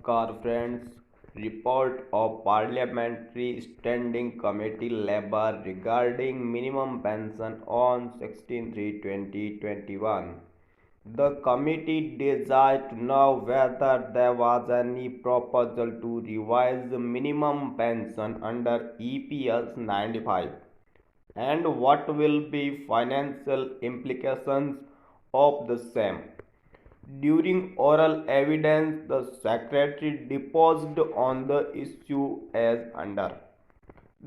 Namaskar friends. Report of Parliamentary Standing Committee Labour regarding minimum pension on 16/3/2021. The committee desired to know whether there was any proposal to revise the minimum pension under EPS 95 and what will be financial implications of the same. During oral evidence, the secretary deposed on the issue as under.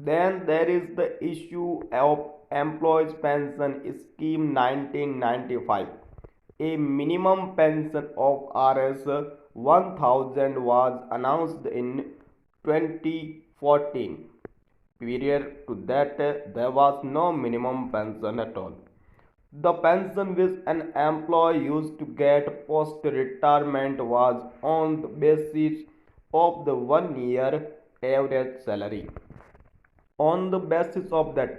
Then there is the issue of Employees Pension Scheme 1995. A minimum pension of Rs 1000 was announced in 2014. Period to that there was no minimum pension at all. The pension which an employee used to get post retirement was on the basis of the 1 year average salary. On the basis of that,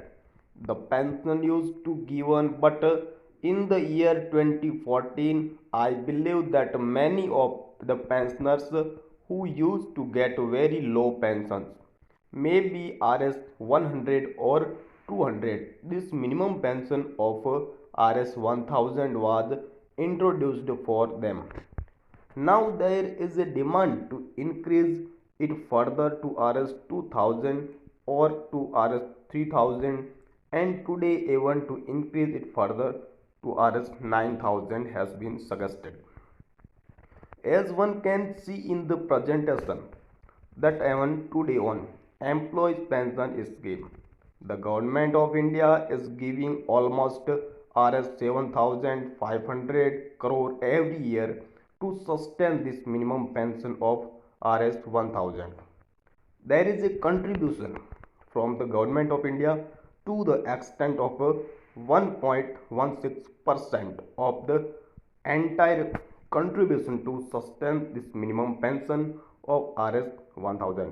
the pension used to given, but in the year 2014, I believe that many of the pensioners who used to get very low pensions, maybe Rs 100 or 200, this minimum pension of Rs 1000 was introduced for them. Now there is a demand to increase it further to Rs 2000 or to Rs 3000, and today even to increase it further to Rs 9000 has been suggested. As one can see in the presentation that even today on employees pension scheme, the government of India is giving almost Rs 7500 crore every year to sustain this minimum pension of Rs 1000. There is a contribution from the government of India to the extent of 1.16% of the entire contribution to sustain this minimum pension of Rs 1000.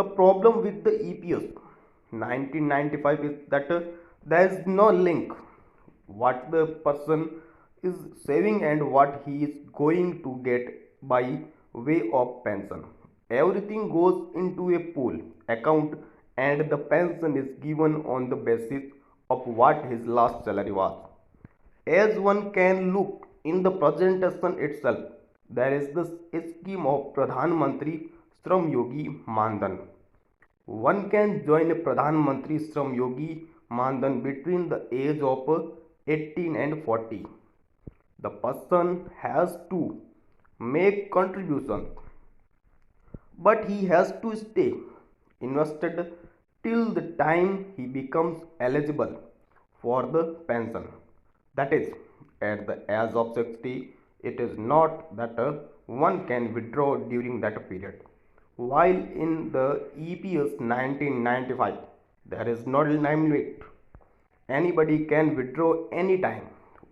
The problem with the EPS 1995 is that there is no link what the person is saving and what he is going to get by way of pension. Everything goes into a pool account and the pension is given on the basis of what his last salary was. As one can look in the presentation itself, there is this scheme of Pradhan Mantri Shram Yogi Mandan. One can join a Pradhan Mantri Shram Yogi Mandan between the age of 18 and 40. The person has to make contribution, but he has to stay invested till the time he becomes eligible for the pension. That is, at the age of 60, it is not that one can withdraw during that period. While in the EPS 1995, there is no time limit. Anybody can withdraw anytime.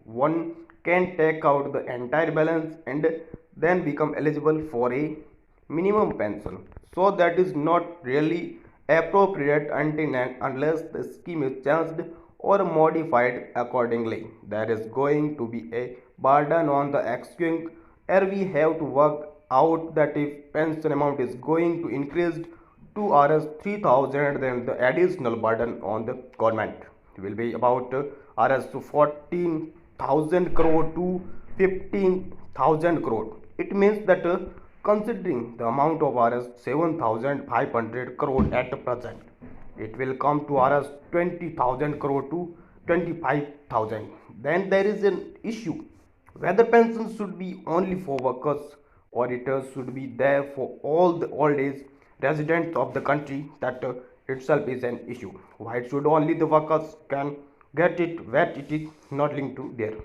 One can take out the entire balance and then become eligible for a minimum pension. So that is not really appropriate until and unless the scheme is changed or modified accordingly. There is going to be a burden on the exchange, and we have to work out that if pension amount is going to increase to Rs 3000, then the additional burden on the government will be about Rs 14,000 crore to 15,000 crore. It means that considering the amount of Rs 7,500 crore at present, it will come to Rs 20,000 crore to 25,000. Then there is an issue whether pensions should be only for workers or it should be there for all the old age residents of the country. That itself is an issue. Why should only the workers can get it where it is not linked to there?